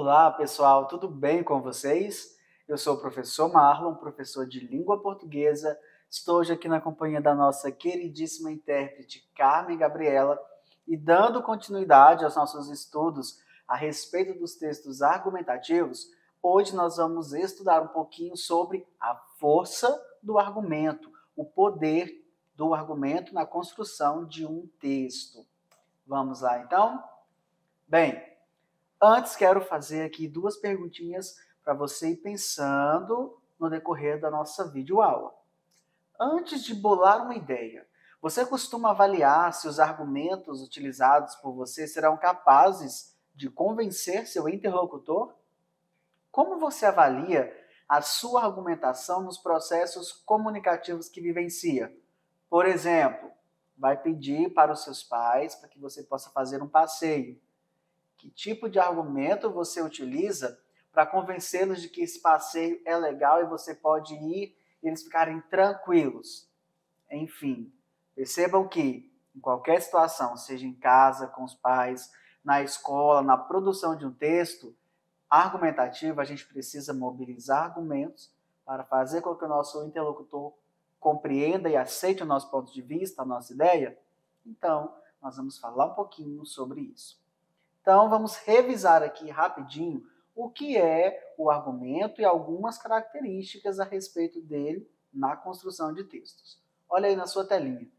Olá, pessoal, tudo bem com vocês? Eu sou o professor Marlon, professor de língua portuguesa. Estou hoje aqui na companhia da nossa queridíssima intérprete Carmen Gabriela e dando continuidade aos nossos estudos a respeito dos textos argumentativos. Hoje nós vamos estudar um pouquinho sobre a força do argumento, o poder do argumento na construção de um texto. Vamos lá, então? Bem, antes, quero fazer aqui duas perguntinhas para você ir pensando no decorrer da nossa videoaula. Antes de bolar uma ideia, você costuma avaliar se os argumentos utilizados por você serão capazes de convencer seu interlocutor? Como você avalia a sua argumentação nos processos comunicativos que vivencia? Por exemplo, vai pedir para os seus pais para que você possa fazer um passeio. Que tipo de argumento você utiliza para convencê-los de que esse passeio é legal e você pode ir e eles ficarem tranquilos? Enfim, percebam que em qualquer situação, seja em casa, com os pais, na escola, na produção de um texto argumentativo, a gente precisa mobilizar argumentos para fazer com que o nosso interlocutor compreenda e aceite o nosso ponto de vista, a nossa ideia. Então, nós vamos falar um pouquinho sobre isso. Então, vamos revisar aqui rapidinho o que é o argumento e algumas características a respeito dele na construção de textos. Olha aí na sua telinha.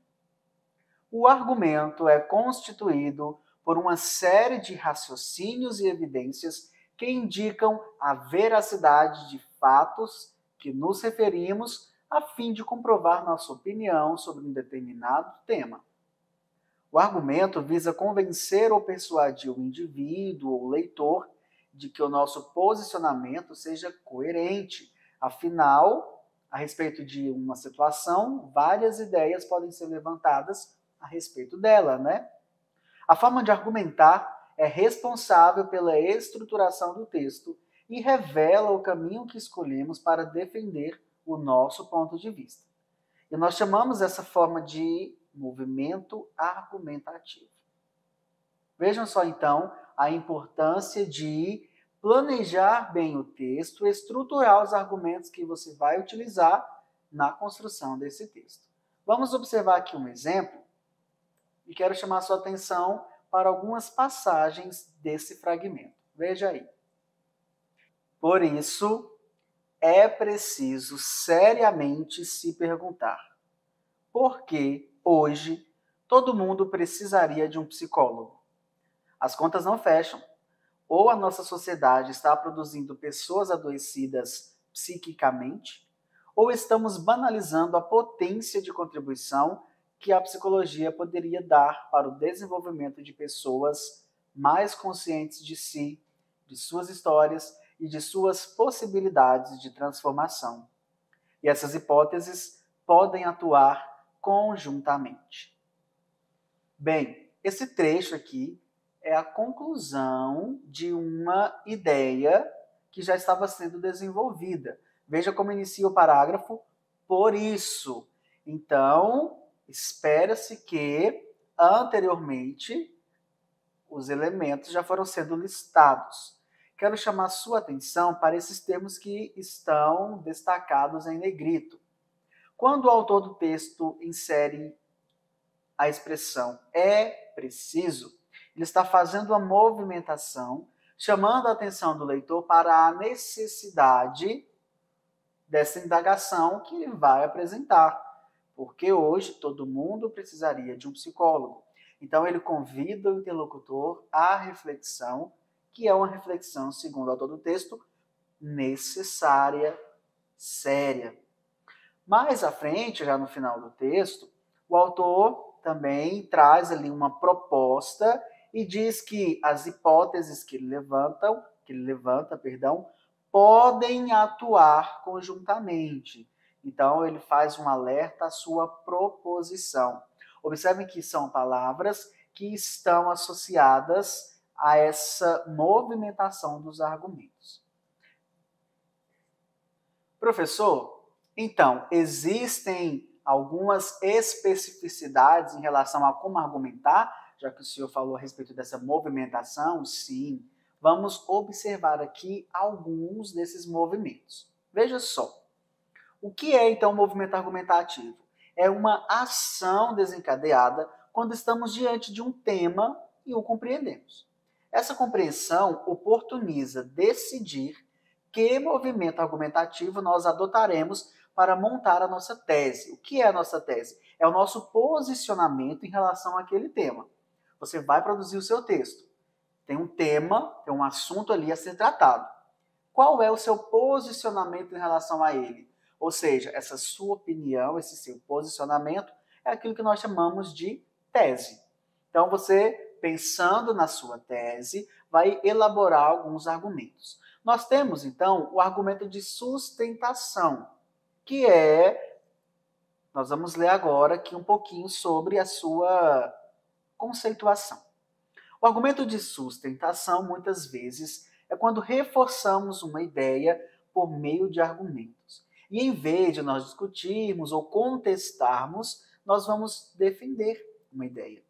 O argumento é constituído por uma série de raciocínios e evidências que indicam a veracidade de fatos que nos referimos a fim de comprovar nossa opinião sobre um determinado tema. O argumento visa convencer ou persuadir o indivíduo ou leitor de que o nosso posicionamento seja coerente. Afinal, a respeito de uma situação, várias ideias podem ser levantadas a respeito dela, né? A forma de argumentar é responsável pela estruturação do texto e revela o caminho que escolhemos para defender o nosso ponto de vista. E nós chamamos essa forma de movimento argumentativo. Vejam só, então, a importância de planejar bem o texto, estruturar os argumentos que você vai utilizar na construção desse texto. Vamos observar aqui um exemplo e quero chamar a sua atenção para algumas passagens desse fragmento. Veja aí. Por isso, é preciso seriamente se perguntar: por que hoje todo mundo precisaria de um psicólogo? As contas não fecham. Ou a nossa sociedade está produzindo pessoas adoecidas psiquicamente, ou estamos banalizando a potência de contribuição que a psicologia poderia dar para o desenvolvimento de pessoas mais conscientes de si, de suas histórias e de suas possibilidades de transformação. E essas hipóteses podem atuar conjuntamente. Bem, esse trecho aqui é a conclusão de uma ideia que já estava sendo desenvolvida. Veja como inicia o parágrafo. Por isso. Então, espera-se que anteriormente os elementos já foram sendo listados. Quero chamar sua atenção para esses termos que estão destacados em negrito. Quando o autor do texto insere a expressão é preciso, ele está fazendo uma movimentação, chamando a atenção do leitor para a necessidade dessa indagação que ele vai apresentar. Porque hoje todo mundo precisaria de um psicólogo. Então ele convida o interlocutor à reflexão, que é uma reflexão, segundo o autor do texto, necessária, séria. Mais à frente, já no final do texto, o autor também traz ali uma proposta e diz que as hipóteses que ele levanta, podem atuar conjuntamente. Então, ele faz um alerta à sua proposição. Observem que são palavras que estão associadas a essa movimentação dos argumentos. Professor, então, existem algumas especificidades em relação a como argumentar, já que o senhor falou a respeito dessa movimentação? Sim. vamos observar aqui alguns desses movimentos. Veja só. O que é, então, o movimento argumentativo? É uma ação desencadeada quando estamos diante de um tema e o compreendemos. Essa compreensão oportuniza decidir que movimento argumentativo nós adotaremos para montar a nossa tese. O que é a nossa tese? É o nosso posicionamento em relação àquele tema. Você vai produzir o seu texto. Tem um tema, tem um assunto ali a ser tratado. Qual é o seu posicionamento em relação a ele? Ou seja, essa sua opinião, esse seu posicionamento é aquilo que nós chamamos de tese. Então você, pensando na sua tese, vai elaborar alguns argumentos. Nós temos, então, o argumento de sustentação, que nós vamos ler agora aqui um pouquinho sobre a sua conceituação. O argumento de sustentação, muitas vezes, é quando reforçamos uma ideia por meio de argumentos. E em vez de nós discutirmos ou contestarmos, nós vamos defender uma ideia.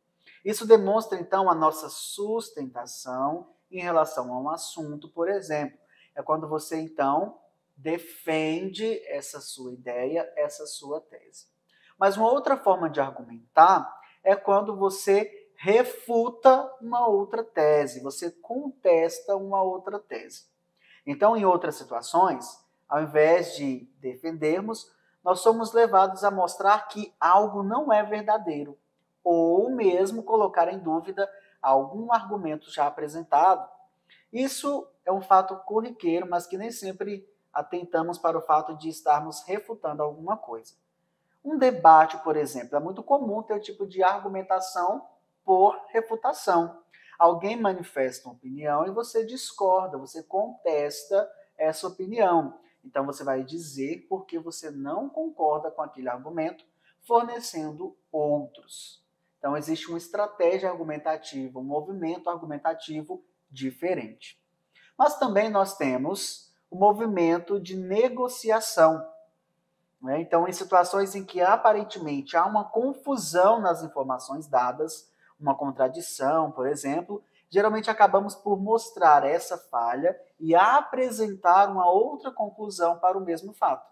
Isso demonstra, então, a nossa sustentação em relação a um assunto, por exemplo. É quando você, então, defende essa sua ideia, essa sua tese. Mas uma outra forma de argumentar é quando você refuta uma outra tese, você contesta uma outra tese. Então, em outras situações, ao invés de defendermos, nós somos levados a mostrar que algo não é verdadeiro, ou mesmo colocar em dúvida algum argumento já apresentado. Isso é um fato corriqueiro, mas que nem sempre atentamos para o fato de estarmos refutando alguma coisa. Um debate, por exemplo, é muito comum ter o tipo de argumentação por refutação. Alguém manifesta uma opinião e você discorda, você contesta essa opinião. Então você vai dizer por que você não concorda com aquele argumento, fornecendo outros. Então existe uma estratégia argumentativa, um movimento argumentativo diferente. Mas também nós temos o movimento de negociação. Então, em situações em que aparentemente há uma confusão nas informações dadas, uma contradição, por exemplo, geralmente acabamos por mostrar essa falha e apresentar uma outra conclusão para o mesmo fato.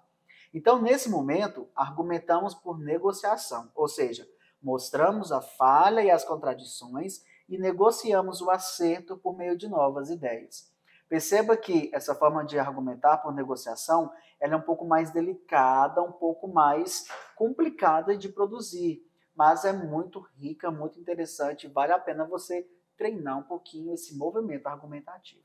Então, nesse momento, argumentamos por negociação, ou seja, mostramos a falha e as contradições e negociamos o acerto por meio de novas ideias. Perceba que essa forma de argumentar por negociação ela é um pouco mais delicada, um pouco mais complicada de produzir, mas é muito rica, muito interessante, vale a pena você treinar um pouquinho esse movimento argumentativo.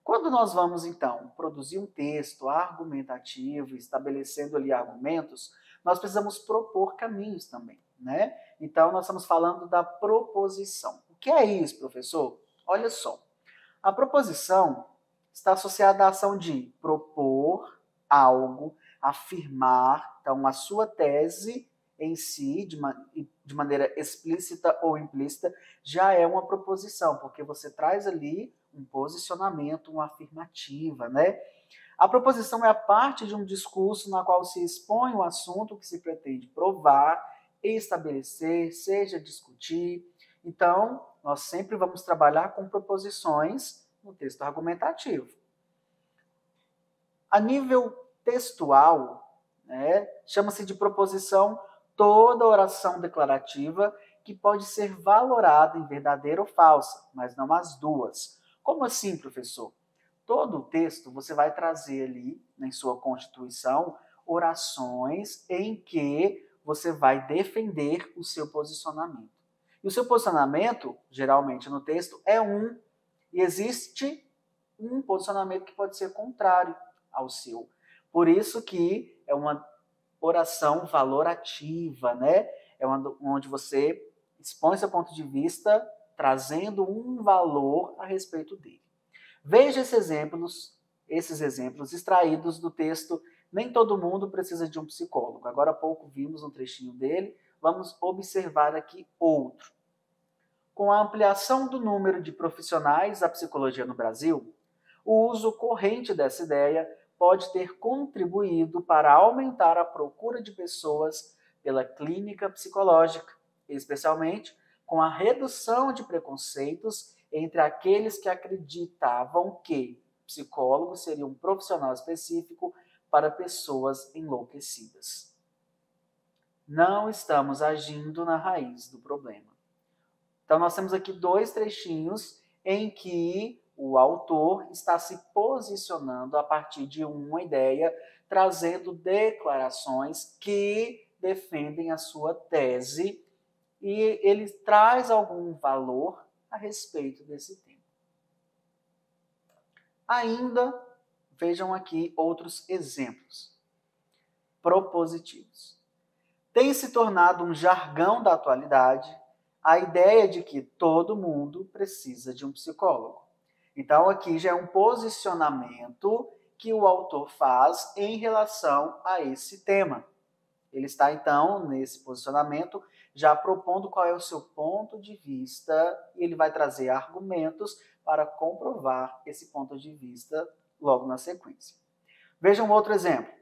Quando nós vamos, então, produzir um texto argumentativo, estabelecendo ali argumentos, nós precisamos propor caminhos também, né? Então, nós estamos falando da proposição. O que é isso, professor? Olha só. A proposição está associada à ação de propor algo, afirmar, então, a sua tese em si, de maneira explícita ou implícita, já é uma proposição, porque você traz ali um posicionamento, uma afirmativa, né? A proposição é a parte de um discurso na qual se expõe o assunto que se pretende provar, estabelecer, seja discutir. Então, nós sempre vamos trabalhar com proposições no texto argumentativo. A nível textual, né, chama-se de proposição toda oração declarativa que pode ser valorada em verdadeira ou falsa, mas não as duas. Como assim, professor? Todo o texto você vai trazer ali, em sua constituição, orações em que você vai defender o seu posicionamento. E o seu posicionamento, geralmente no texto, é e existe um posicionamento que pode ser contrário ao seu. Por isso que é uma oração valorativa, né? Onde você expõe seu ponto de vista trazendo um valor a respeito dele. Veja esses exemplos extraídos do texto Nem Todo Mundo Precisa de um Psicólogo. Agora há pouco vimos um trechinho dele, vamos observar aqui outro. Com a ampliação do número de profissionais da psicologia no Brasil, o uso corrente dessa ideia pode ter contribuído para aumentar a procura de pessoas pela clínica psicológica, especialmente com a redução de preconceitos entre aqueles que acreditavam que psicólogo seria um profissional específico para pessoas enlouquecidas. Não estamos agindo na raiz do problema. Então, nós temos aqui 2 trechinhos em que o autor está se posicionando a partir de uma ideia, trazendo declarações que defendem a sua tese, e ele traz algum valor a respeito desse tema. Ainda, vejam aqui outros exemplos propositivos. Tem se tornado um jargão da atualidade a ideia de que todo mundo precisa de um psicólogo. Então, aqui já é um posicionamento que o autor faz em relação a esse tema. Ele está, então, nesse posicionamento, já propondo qual é o seu ponto de vista, e ele vai trazer argumentos para comprovar esse ponto de vista logo na sequência. Vejam outro exemplo.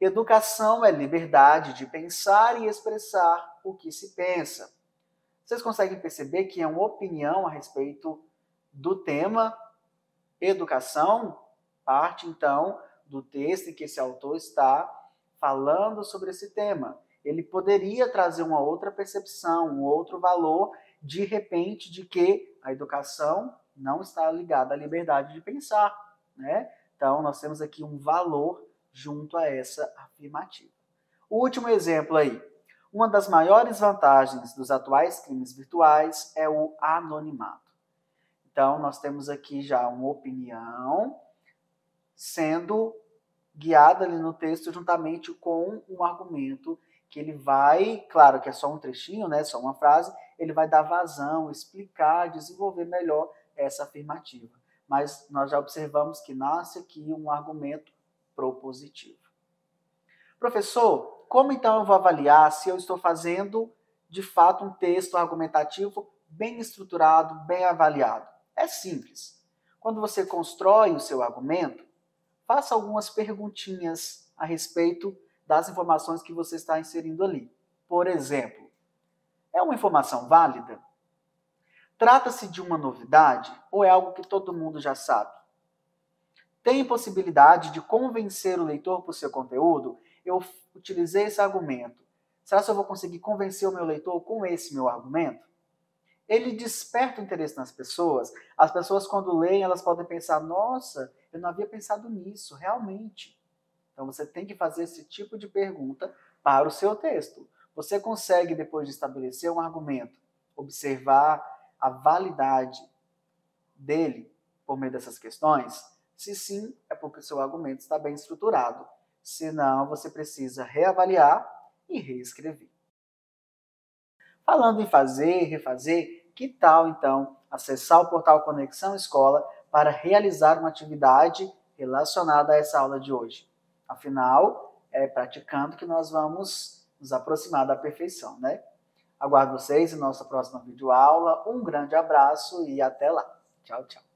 Educação é liberdade de pensar e expressar o que se pensa. Vocês conseguem perceber que é uma opinião a respeito do tema educação? Parte, então, do texto em que esse autor está falando sobre esse tema. Ele poderia trazer uma outra percepção, um outro valor, de repente, de que a educação não está ligada à liberdade de pensar, né? Então, nós temos aqui um valor junto a essa afirmativa. O último exemplo aí. Uma das maiores vantagens dos atuais crimes virtuais é o anonimato. Então, nós temos aqui já uma opinião sendo guiada ali no texto juntamente com um argumento que ele vai, claro que é só um trechinho, né, só uma frase, ele vai dar vazão, explicar, desenvolver melhor essa afirmativa. Mas nós já observamos que nasce aqui um argumento propositivo. Professor, como então eu vou avaliar se eu estou fazendo, de fato, um texto argumentativo bem estruturado, bem avaliado? É simples. Quando você constrói o seu argumento, faça algumas perguntinhas a respeito das informações que você está inserindo ali. Por exemplo, é uma informação válida? Trata-se de uma novidade ou é algo que todo mundo já sabe? Tem possibilidade de convencer o leitor por seu conteúdo? Eu utilizei esse argumento. Será que eu vou conseguir convencer o meu leitor com esse meu argumento? Ele desperta o interesse nas pessoas. As pessoas, quando leem, elas podem pensar, nossa, eu não havia pensado nisso, realmente. Então, você tem que fazer esse tipo de pergunta para o seu texto. Você consegue, depois de estabelecer um argumento, observar a validade dele por meio dessas questões? Se sim, é porque o seu argumento está bem estruturado. Se não, você precisa reavaliar e reescrever. Falando em fazer, refazer, que tal, então, acessar o portal Conexão Escola para realizar uma atividade relacionada a essa aula de hoje? Afinal, é praticando que nós vamos nos aproximar da perfeição, né? Aguardo vocês em nossa próxima videoaula. Um grande abraço e até lá. Tchau, tchau.